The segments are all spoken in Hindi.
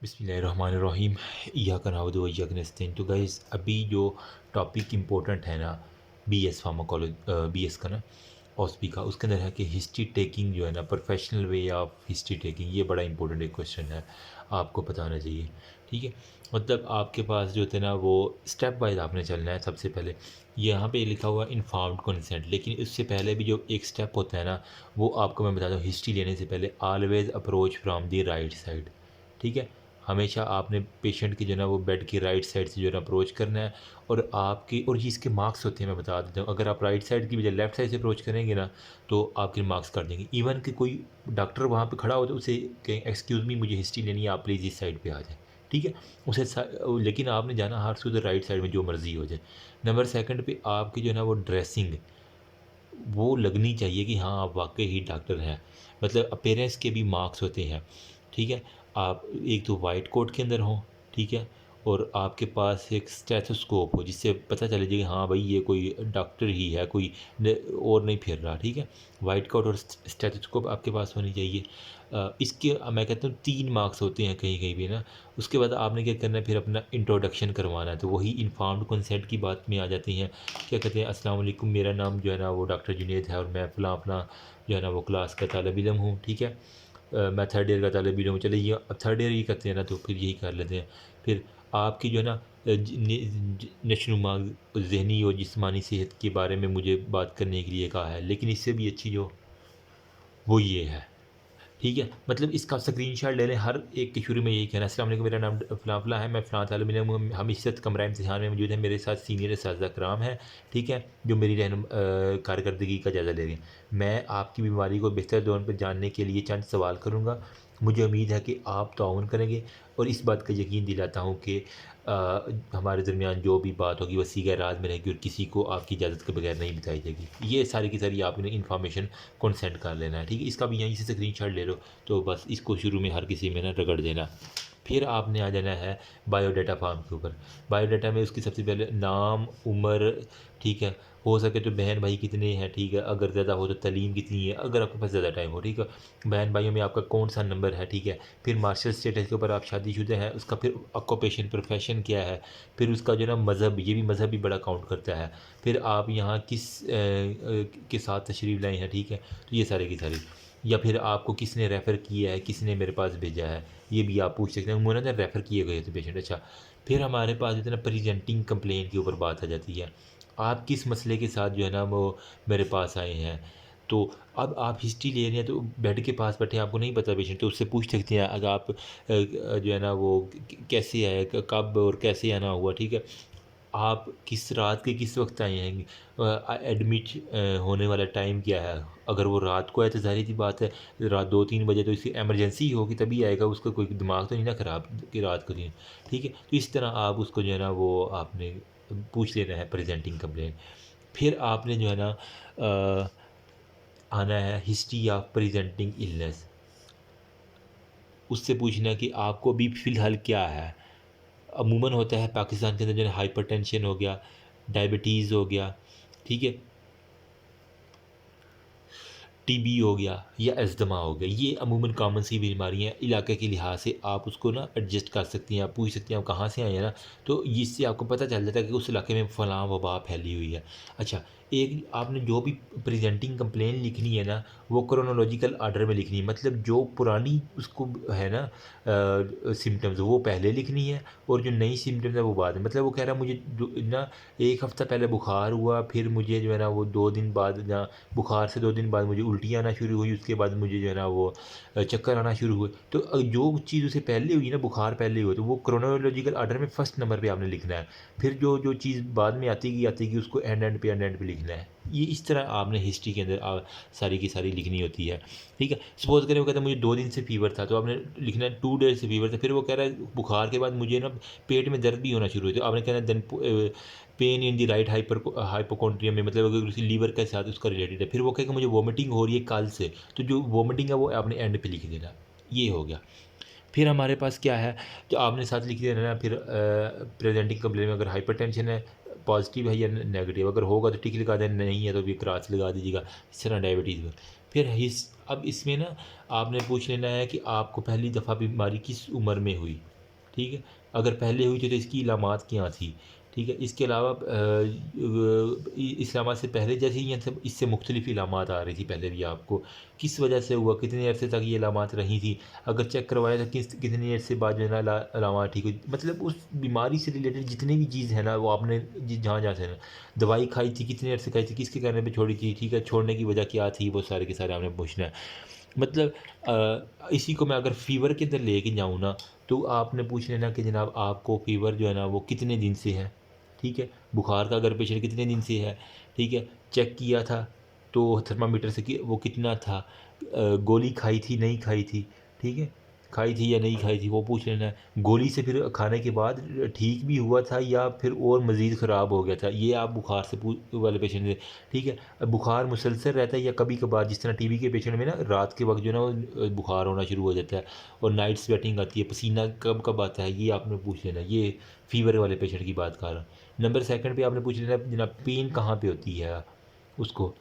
बिस्मिल्लाहिर्रहमानिर्रहीम। इय्याका नअबुदु व इय्याका नस्तईन। तो गाइस अभी जो टॉपिक इम्पोर्टेंट है ना, बीएस फार्माकोलॉजी, बीएस का ना, ऑस्पी का, उसके अंदर है कि हिस्ट्री टेकिंग जो है ना, professional way of history taking, ये बड़ा इंपॉर्टेंट एक क्वेश्चन है, आपको पता होना चाहिए। ठीक है, मतलब आपके पास जो थे ना वो स्टेप वाइज आपने चलना है। सबसे पहले यहाँ पे लिखा हुआ इन्फॉर्म्ड कंसेंट, लेकिन इससे पहले भी जो एक स्टेप होता है ना, वो आपको मैं बता दूँ, हिस्ट्री लेने से पहले always approach from the right side. ठीक है, हमेशा आपने पेशेंट की जो है ना वो बेड की राइट साइड से जो है ना अप्रोच करना है। और आपकी और इसके मार्क्स होते हैं, मैं बता देता हूँ, अगर आप राइट साइड की बजाय लेफ्ट साइड से अप्रोच करेंगे ना तो आपके मार्क्स कर देंगे। इवन कि कोई डॉक्टर वहाँ पे खड़ा हो तो उसे कहें एक्सक्यूज़ मी, मुझे हिस्ट्री लेनी है, आप प्लीज़ इस साइड पे आ जाए। ठीक है, लेकिन आपने जाना हर टू द राइट साइड में, जो मर्ज़ी हो जाए। नंबर सेकंड पे आपकी जो है ना वो ड्रेसिंग वो लगनी चाहिए कि हाँ आप वाकई ही डॉक्टर हैं। मतलब अपीयरेंस के भी मार्क्स होते हैं। ठीक है, आप एक तो वाइट कोट के अंदर हों, ठीक है, और आपके पास एक स्टेथोस्कोप हो जिससे पता चले कि हाँ भाई ये कोई डॉक्टर ही है, कोई और नहीं फिर रहा। ठीक है, वाइट कोट और स्टेथोस्कोप आपके पास होनी चाहिए। इसके मैं कहता हूँ 3 मार्क्स होते हैं कहीं कहीं भी ना। उसके बाद आपने क्या करना है, फिर अपना इंट्रोडक्शन करवाना है, तो वही इन्फॉर्म्ड कंसेंट की बात में आ जाती हैं। क्या कहते हैं, अस्सलाम वालेकुम, मेरा नाम जो है ना वो डॉक्टर जुनैद है और मैं फ़लाँ फ़लाँ जो है ना वो क्लास का तालिब इल्म हूँ। ठीक है, मैं थर्ड ईयर का तालिब इल्म हूँ। चलिए, ये अब थर्ड ईयर ही करते हैं ना, तो फिर यही कर लेते हैं। फिर आपकी जो है ना नशोनुमा ज़हनी और जिस्मानी सेहत के बारे में मुझे बात करने के लिए कहा है, लेकिन इससे भी अच्छी जो वो ये है। ठीक है, मतलब इसका स्क्रीनशॉट ले लें। हर एक के शुरू में यही कहना है, अस्सलाम वालेकुम, मेरा नाम फ़लाँ फ़लाँ है, मैं फ़लाँ तालिब इल्म हूँ, हम इस वक़्त कमरा इम्तिहान में मौजूद हैं, मेरे साथ सीनियर असातिज़ा कराम हैं। ठीक है, जो मेरी कारकर्दगी का जायज़ा ले रहे हैं। मैं आपकी बीमारी को बेहतर दौर पर जानने के लिए चंद सवाल करूँगा। मुझे उम्मीद है कि आप ताउन करेंगे और इस बात का यकीन दिलाता हूँ कि हमारे दरमियान जो भी बात होगी वो सीगा राज में रहेगी और किसी को आपकी इजाज़त के बगैर नहीं बताई जाएगी। ये सारी की सारी आपने इन्फॉर्मेशन कंसेंट कर लेना है। ठीक है, इसका भी यहीं से स्क्रीनशॉट ले लो, तो बस इसको शुरू में हर किसी में ना रगड़ देना। फिर आपने आ जाना है बायोडाटा फार्म के ऊपर। बायोडाटा में उसकी सबसे पहले नाम, उम्र, ठीक है, हो सके तो बहन भाई कितने हैं, ठीक है, अगर ज़्यादा हो तो तलीम कितनी है, अगर आपके पास ज़्यादा टाइम हो। ठीक है, बहन भाइयों में आपका कौन सा नंबर है। ठीक है, फिर मार्शल स्टेटस के ऊपर आप शादीशुदा हैं, उसका फिर ऑक्यूपेशन प्रोफेशन क्या है, फिर उसका जो ना मज़हब, ये भी मज़हब भी बड़ा काउंट करता है। फिर आप यहाँ किस के साथ तशरीफ़ लाए हैं। ठीक है, तो ये सारे की सारी, या फिर आपको किसने रेफ़र किया है, किसने मेरे पास भेजा है, ये भी आप पूछ सकते हैं। उन्होंने ना रेफ़र किए गए थे पेशेंट। अच्छा, फिर हमारे पास इतना प्रेजेंटिंग कंप्लेन के ऊपर बात आ जाती है। आप किस मसले के साथ जो है ना वो मेरे पास आए हैं। तो अब आप हिस्ट्री ले रहे हैं, तो बेड के पास बैठे, आपको नहीं पता पेशेंट, तो उससे पूछ सकते हैं अगर आप जो है ना वो कैसे आए, कब और कैसे आना हुआ। ठीक है, आप किस रात के किस वक़्त आए हैं, एडमिट होने वाला टाइम क्या है। अगर वो रात को आए तो ज़ाहिर-सी बात है, रात 2-3 बजे, तो इसकी इमरजेंसी ही होगी तभी आएगा, उसका कोई दिमाग तो नहीं ना ख़राब कि रात को दिन। ठीक है, तो इस तरह आप उसको जो है ना वो आपने पूछ लेना है प्रेजेंटिंग कंप्लेंट। फिर आपने जो है ना आना है हिस्ट्री ऑफ प्रेजेंटिंग इलनेस। उससे पूछना है कि आपको अभी फ़िलहाल क्या है। अमूमन होता है पाकिस्तान के अंदर जो है हाइपरटेंशन हो गया, डायबिटीज़ हो गया, ठीक है, टीबी हो गया या अस्थमा हो गया। ये अमूमन कॉमन सी बीमारियाँ हैं। इलाके के लिहाज से आप उसको ना एडजस्ट कर सकती हैं। आप पूछ सकती हैं आप कहाँ से आए हैं ना, तो इससे आपको पता चल जाता है कि उस इलाके में फ़लाँ वबा फैली हुई है। अच्छा, एक आपने जो भी प्रेजेंटिंग कंप्लेन लिखनी है ना, वो क्रोनोलॉजिकल ऑर्डर में लिखनी है। मतलब जो पुरानी उसको है ना सिम्पटम्स, वो पहले लिखनी है और जो नई सिम्पटम्स है वो बाद में। मतलब वो कह रहा है मुझे ना 1 हफ़्ता पहले बुखार हुआ, फिर मुझे जो है ना वो 2 दिन बाद ना, बुखार से 2 दिन बाद मुझे उल्टी आना शुरू हुई, उसके बाद मुझे जो है ना वो चक्कर आना शुरू हुए। तो जो चीज़ उसे पहले हुई ना, बुखार पहले हुआ, तो वो क्रोनोलॉजिकल ऑर्डर में फर्स्ट नंबर पे आपने लिखना है। फिर जो जो चीज़ बाद में आती गई उसको एंड पे लिखना है। ये इस तरह आपने हिस्ट्री के अंदर सारी की सारी लिखनी होती है। ठीक है, सपोज़ करें वो कहता है मुझे 2 दिन से फ़ीवर था, तो आपने लिखना है 2 डेज़ से फ़ीवर था। फिर वो कह रहा है बुखार के बाद मुझे ना पेट में दर्द भी होना शुरू हुई, तो आपने कहना है then pain in the right hypochondrium में, मतलब अगर उसी लीवर के साथ उसका रिलेटेड है। फिर वो कहेगा मुझे वॉमिटिंग हो रही है कल से, तो जो वॉमिटिंग है वो आपने एंड पे लिख देना। ये हो गया। फिर हमारे पास क्या है, तो आपने साथ लिख देना ना, फिर प्रेजेंटिंग कंप्लेन में अगर हाइपरटेंशन है पॉजिटिव है या नेगेटिव, अगर होगा तो टिक लगा देना, नहीं है तो भी क्रॉस लगा दीजिएगा। इस तरह डायबिटीज़ में फिर अब इसमें ना आपने पूछ लेना है कि आपको पहली दफ़ा बीमारी किस उम्र में हुई, ठीक है? अगर पहले हुई थी तो इसकी इलामात क्या थी, ठीक है? इसके अलावा इस इलामात से पहले जैसे ही ये सब इससे मुख्तलिफ इलामात आ रही थी पहले भी आपको, किस वजह से हुआ, कितने अरसे तक ये इलामात रही थी, अगर चेक करवाया तो कितनी अरसे बाद जो है ना इलामात ठीक हुई, मतलब उस बीमारी से रिलेटेड जितनी भी चीज़ है ना वो आपने जहाँ जहाँ से ना दवाई खाई थी, कितने अरसे खाई थी, किसके कहने पे छोड़ी थी, ठीक है? छोड़ने की वजह क्या थी, वो सारे के सारे आपने पूछना है। मतलब इसी को मैं अगर फ़ीवर के अंदर लेके जाऊँ ना, तो आपने पूछ लेना कि जनाब आपको फ़ीवर जो है ना वो कितने दिन से है, ठीक है? बुखार का अगर पेशेंट कितने दिन से है, ठीक है? चेक किया था, तो थर्मामीटर से कि वो कितना था, गोली खाई थी, नहीं खाई थी, ठीक है? खाई थी या नहीं खाई थी, वो पूछ लेना है। गोली से फिर खाने के बाद ठीक भी हुआ था या फिर और मज़ीद ख़राब हो गया था, ये आप बुखार से वाले पेशेंट से, ठीक है? बुखार मुसलसल रहता है या कभी-कभार, जिस तरह टीबी के पेशेंट में ना रात के वक़्त जो है ना वो बुखार होना शुरू हो जाता है और नाइट स्वेटिंग आती है, पसीना कब-कब आता है, ये आपने पूछ लेना। ये फ़ीवर वाले पेशेंट की बात कर रहा हूँ। नंबर सेकंड पे आपने पूछ लेना जनाब पेन कहाँ पे होती है उसको,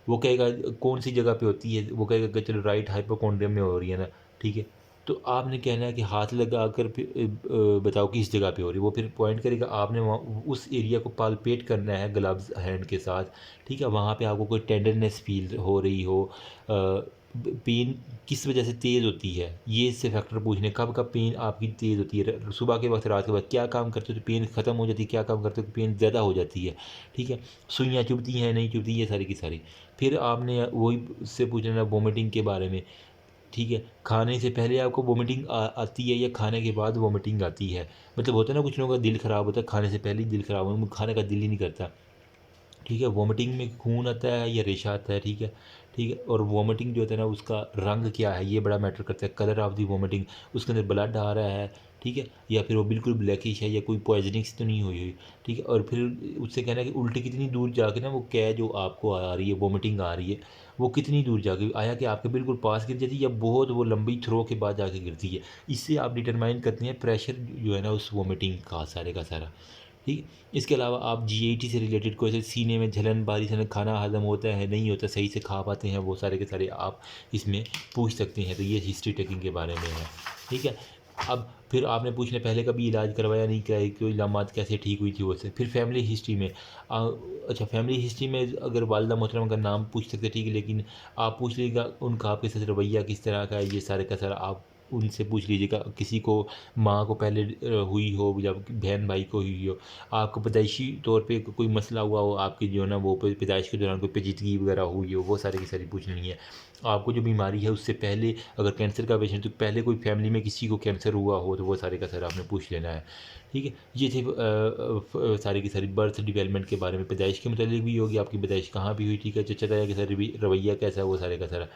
वो कहेगा कौन सी जगह पे होती है, वो कहेगा कि चलो राइट हाइपोकॉन्ड्रियम में हो रही है ना, ठीक है? तो आपने कहना है कि हाथ लगा कर फिर बताओ किस जगह पे हो रही है, वो फिर पॉइंट करेगा, आपने वहाँ उस एरिया को पालपेट करना है ग्लव्स हैंड के साथ, ठीक है? वहाँ पे आपको कोई टेंडरनेस फ़ील हो रही हो, पेन किस वजह से तेज़ होती है, ये इससे फैक्टर पूछने, कब-कब पेन आपकी तेज़ होती है, सुबह के वक़्त, रात के वक़्त, क्या काम करते हो तो पेन ख़त्म हो जाती है, क्या काम करते हो तो पेन ज़्यादा हो जाती है, ठीक है? सुइयाँ चुभती हैं, नहीं चुभती, ये सारी की सारी। फिर आपने वही उससे पूछ लेना वोमिटिंग के बारे में, ठीक है? खाने से पहले आपको वोमिटिंग आती है या खाने के बाद वोमिटिंग आती है? मतलब होता है ना कुछ लोगों का दिल ख़राब होता है, खाने से पहले ही दिल ख़राब हो, खाने का दिल ही नहीं करता। ठीक है, वॉमिटिंग में खून आता है या रेशा आता है, ठीक है, ठीक है, और वॉमिटिंग जो होता है ना उसका रंग क्या है ये बड़ा मैटर करता है, कलर ऑफ दी वॉमिटिंग, उसके अंदर ब्लड आ रहा है, ठीक है, या फिर वो बिल्कुल ब्लैकिश है या कोई पॉइजनिंग तो नहीं हुई हुई, ठीक है, और फिर उससे कहना है कि उल्टी कितनी दूर जाके ना वो कै जो आपको आ रही है वॉमिटिंग आ रही है वो कितनी दूर जाके आया कि आपके बिल्कुल पास गिर जाती है या बहुत वो लंबी थ्रो के बाद जाके गिरती है, इससे आप डिटरमाइन करते हैं प्रेशर जो है ना उस वॉमिटिंग का सारा, ठीक है। इसके अलावा आप जीआईटी से रिलेटेड कोई ऐसे सीने में जलन, बारी से खाना हज़म होता है, नहीं होता, सही से खा पाते हैं, वो सारे के सारे आप इसमें पूछ सकते हैं। तो ये हिस्ट्री टेकिंग के बारे में है, ठीक है। अब फिर आपने पूछना पहले कभी इलाज करवाया, नहीं कराया, कोई इलामात कैसे ठीक हुई थी वो से। फिर फैमिली हिस्ट्री में अच्छा फैमिली हिस्ट्री में अगर वालिदा मोहतरम का नाम पूछ सकते हैं, ठीक है, लेकिन आप पूछ लीजिएगा उनका आपके साथ रवैया किस तरह का है, ये सारे का सारा आप उनसे पूछ लीजिएगा। किसी को माँ को पहले हुई हो या बहन भाई को हुई हो, आपको पैदाइशी तौर पे कोई मसला हुआ हो, आपकी जो है ना वो पैदाइश के दौरान कोई पेचीदगी वगैरह हुई हो, वो सारी की सारी पूछनी है। आपको जो बीमारी है उससे पहले अगर कैंसर का पेशेंट तो पहले कोई फैमिली में किसी को कैंसर हुआ हो तो वो सारे का सारा आपने पूछ लेना है, ठीक है। ये थे सारी की सारी बर्थ डेवलपमेंट के बारे में, पैदाइश के मतलब भी होगी आपकी पैदाइश कहाँ भी हुई, ठीक है, चचा ताया के साथ रवैया कैसा है, वो सारे का सारा।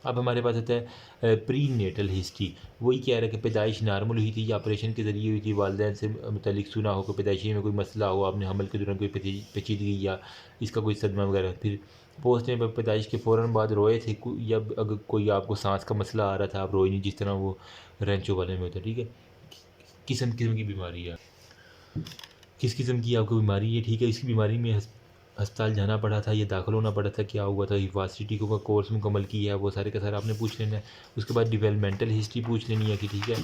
अब हमारे पास आता है प्री नेटल हिस्ट्री, वही कह रहा है कि पैदाइश नॉर्मल हुई थी या ऑपरेशन के ज़रिए हुई थी, वालदैन से मुतालिक सुना हो कि पैदाइशी में कोई मसला हो, आपने हमल के दौरान कोई पेचीदगी या इसका कोई सदमा वगैरह, फिर पोस्ट में पैदाइश के फ़ौरन बाद रोए थे या अगर कोई आपको सांस का मसला आ रहा था आप रोए नहीं, जिस तरह वो रेंचो वाले में होता है, ठीक है। किस्म किस्म की बीमारी है, किस किस्म की आपको बीमारी है, ठीक है, इसकी बीमारी में अस्पताल जाना पड़ा था या दाखिल होना पड़ा था, क्या हुआ था, हिफाजती का कोर्स मुकम्मल किया है, वो सारे का सारा आपने पूछ लेना है। उसके बाद डेवलपमेंटल हिस्ट्री पूछ लेनी है कि ठीक है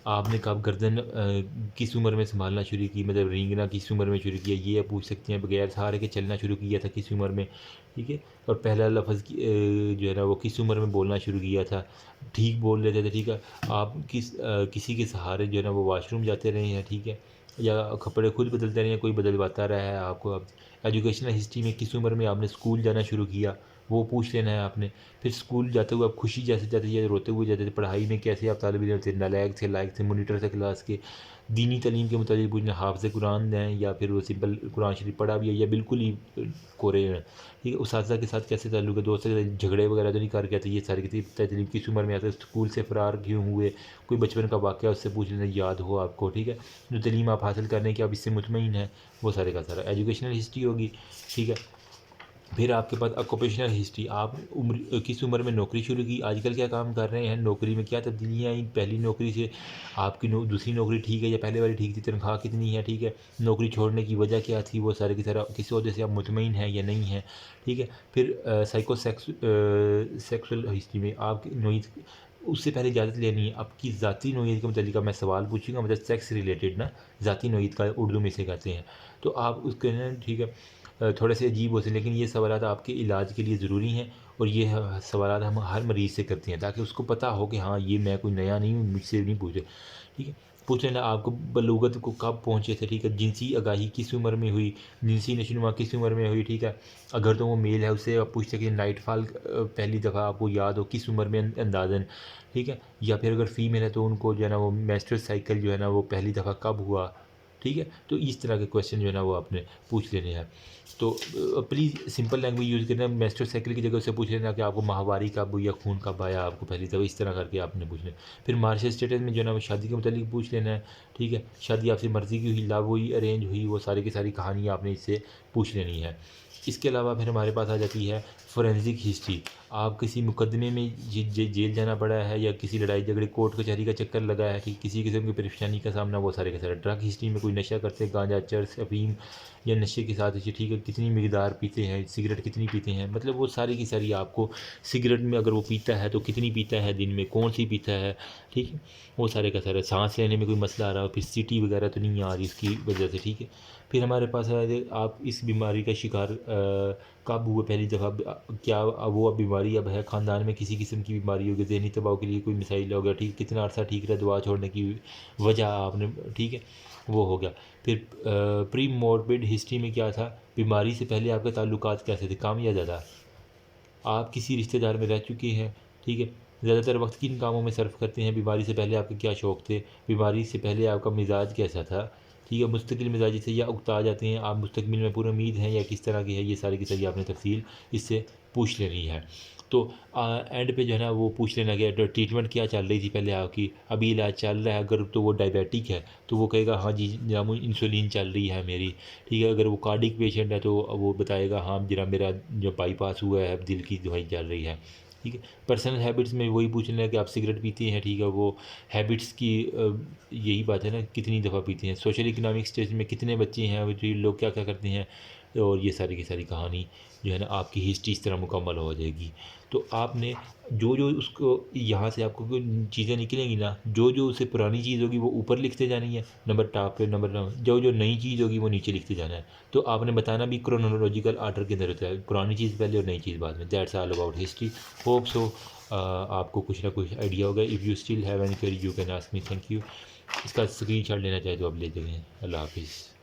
आपने कब गर्दन किस उम्र में संभालना शुरू की, मतलब रेंगना किस उम्र में शुरू किया, ये आप पूछ सकते हैं। बगैर सहारे के चलना शुरू किया था किस उम्र में, ठीक है, और पहला लफ्ज़ जो है ना वो किस उम्र में बोलना शुरू किया था, ठीक बोल लेते थे, ठीक है। आप किसी के सहारे जो है ना वो वाशरूम जाते रहे हैं, ठीक है, या कपड़े खुद बदलते रहे हैं, कोई बदलवाता रहा है आपको। अब एजुकेशनल हिस्ट्री में किस उम्र में आपने स्कूल जाना शुरू किया, वो पूछ लेना है आपने। फिर स्कूल जाते हुए आप खुशी जैसे जाते या रोते हुए जाते थे, पढ़ाई में कैसे आप तालिब इल्म थे, नालायक थे, लायक थे, मॉनिटर थे क्लास के, दीनी तालीम के मुताबिक पूछना, हाफ़िज़ कुरान हैं या फिर वो सिंपल कुरान शरीफ पढ़ा भी है या बिल्कुल ही कोरे हैं, ठीक है। उस्ताज़ा के साथ कैसे ताल्लुक़ है, दोस्तों के साथ झगड़े वगैरह तो नहीं कर गए थे, ये सारी की तालीम किस उम्र में आते, स्कूल से फ़रार क्यों हुए, कोई बचपन का वाक़या उससे पूछ लेना याद हो आपको, ठीक है। जो तालीम आप हासिल करने की आप इससे मुतमईन हैं, वो सारे का सारा एजुकेशनल हिस्ट्री होगी, ठीक है। फिर आपके पास ऑक्यूपेशनल हिस्ट्री, आप किस उम्र में नौकरी शुरू की, आजकल क्या काम कर रहे हैं, नौकरी में क्या तब्दीलियाँ आई, पहली नौकरी से आपकी दूसरी नौकरी ठीक है या पहले वाली ठीक थी, तनख्वाह कितनी है, ठीक है, नौकरी छोड़ने की वजह क्या थी, वो सारे की सारा किसी वजह से आप मुतमईन हैं या नहीं हैं, ठीक है। फिर सेक्सुअल हिस्ट्री में आपकी नोयत, उससे पहले इजाज़त लेनी है आपकी ज़ाती नोयत के मतलब मैं सवाल पूछूंगा, मतलब सेक्स रिलेटेड ना, ज़ाती नोयत का उर्दू में से कहते हैं, तो आप उसके ना, ठीक है, थोड़े से अजीब होते हैं, लेकिन ये सवालात आपके इलाज के लिए ज़रूरी हैं। और ये सवालात हम हर मरीज़ से करते हैं ताकि उसको पता हो कि हाँ ये मैं कोई नया नहीं हूँ, मुझसे नहीं पूछे, ठीक है। पूछ लेना आपको बलूगत को कब पहुँचे थे, ठीक है, जिनसी आगाही किस उम्र में हुई, जिनसी नशोनुमा किस उम्र में हुई, ठीक है। अगर तो वो मेल है उससे आप पूछते कि नाइट फॉल पहली दफ़ा आपको याद हो किस उम्र में अंदाज़न, ठीक है। या फिर अगर फ़ीमेल है तो उनको जो है ना वो मेंस्ट्रुअल साइकिल जो है ना वो पहली दफ़ा कब हुआ, ठीक है। तो इस तरह के क्वेश्चन जो है ना वो आपने पूछ लेने हैं। तो प्लीज़ सिंपल लैंग्वेज यूज़ करना, मेंस्ट्रुअल साइकिल की जगह से पूछ लेना कि आपको माहवारी कब हुई या खून कब आया आपको पहली दफ़ा, इस तरह करके आपने पूछना है। फिर मार्शल स्टेटस में जो है ना वो शादी के मुतालिक पूछ लेना है, ठीक है, शादी आपसे मर्ज़ी की हुई, लव हुई, अरेंज हुई, वो सारी की सारी कहानी आपने इससे पूछ लेनी है। इसके अलावा फिर हमारे पास आ जाती है फोरेंसिक हिस्ट्री, आप किसी मुकदमे में जेल जाना पड़ा है या किसी लड़ाई झगड़े कोर्ट कचहरी का चक्कर लगा है, ठीक, किसी किस्म की परेशानी का सामना, वो सारे के सारे। ड्रग हिस्ट्री में कोई नशा करते, गांजा, चरस, अफीम या नशे के साथ इसे, ठीक है, कितनी मिकदार पीते हैं, सिगरेट कितनी पीते हैं, मतलब वो सारी की सारी आपको, सिगरेट में अगर वो पीता है तो कितनी पीता है दिन में, कौन सी पीता है, ठीक है, वो सारे का सारा। सांस लेने में कोई मसला आ रहा हो, फिर सीटी वगैरह तो नहीं आ रही इसकी वजह से, ठीक है। फिर हमारे पास है आप इस बीमारी का शिकार कब हुए पहली दफ़ा, क्या वो अब बीमारी अब है, ख़ानदान में किसी किस्म की बीमारी होगी, ज़हनी दबाव के लिए कोई मिसाइल हो गया, ठीक, कितना अर्सा ठीक रहा, दवा छोड़ने की वजह आपने, ठीक है, वो हो गया। फिर प्री मॉर्बिड हिस्ट्री में क्या था, बीमारी से पहले आपके ताल्लुकात कैसे थे, काम या ज़्यादा, आप किसी रिश्तेदार में रह चुके हैं, ठीक है, ज़्यादातर वक्त किन कामों में सर्फ करते हैं, बीमारी से पहले आपके क्या शौक़ थे, बीमारी से पहले आपका मिजाज कैसा था, ठीक है, मुस्तकिल मिजाजी से या उकता जाते हैं आप, मुस्तकबिल में पूरी उम्मीद है या किस तरह की है, ये सारी की सारी आपने तफसील इससे पूछ लेनी है। तो एंड पे जो है ना वो पूछ लेना कि ट्रीटमेंट क्या चल रही थी पहले आपकी, अभी इलाज चल रहा है, अगर तो वो डायबिटिक है तो वो कहेगा हाँ जी जनाब इंसुलिन चल रही है मेरी, ठीक है, अगर वो कार्डिक पेशेंट है तो वो बताएगा हाँ जनाब मेरा जो बाईपास हुआ है, अब दिल की दवाई चल रही है, ठीक है। पर्सनल हैबिट्स में वही पूछ लेना कि आप सिगरेट पीते हैं, ठीक है, वो हैबिट्स की यही बात है ना कितनी दफ़ा पीते हैं, सोशल इकोनॉमिक स्टेज में कितने बच्चे हैं, वो लोग क्या क्या करते हैं, और ये सारी की सारी कहानी जो है ना आपकी हिस्ट्री इस तरह मुकम्मल हो जाएगी। तो आपने जो जो उसको यहाँ से आपको चीज़ें निकलेंगी ना, जो जो उससे पुरानी चीज़ होगी वो ऊपर लिखते जानी है नंबर टॉप पे, नंबर जो जो नई चीज़ होगी वो नीचे लिखते जाना है। तो आपने बताना भी क्रोनोलॉजिकल आर्डर के अंदर होता है, पुरानी चीज़ पहले और नई चीज़ बाद में। That's all about history. Hope so आपको कुछ ना कुछ आइडिया होगा। If you still have any query you can ask me. Thank you. इसका स्क्रीन शॉट लेना चाहे तो आप ले लें। अल्लाह हाफिज़।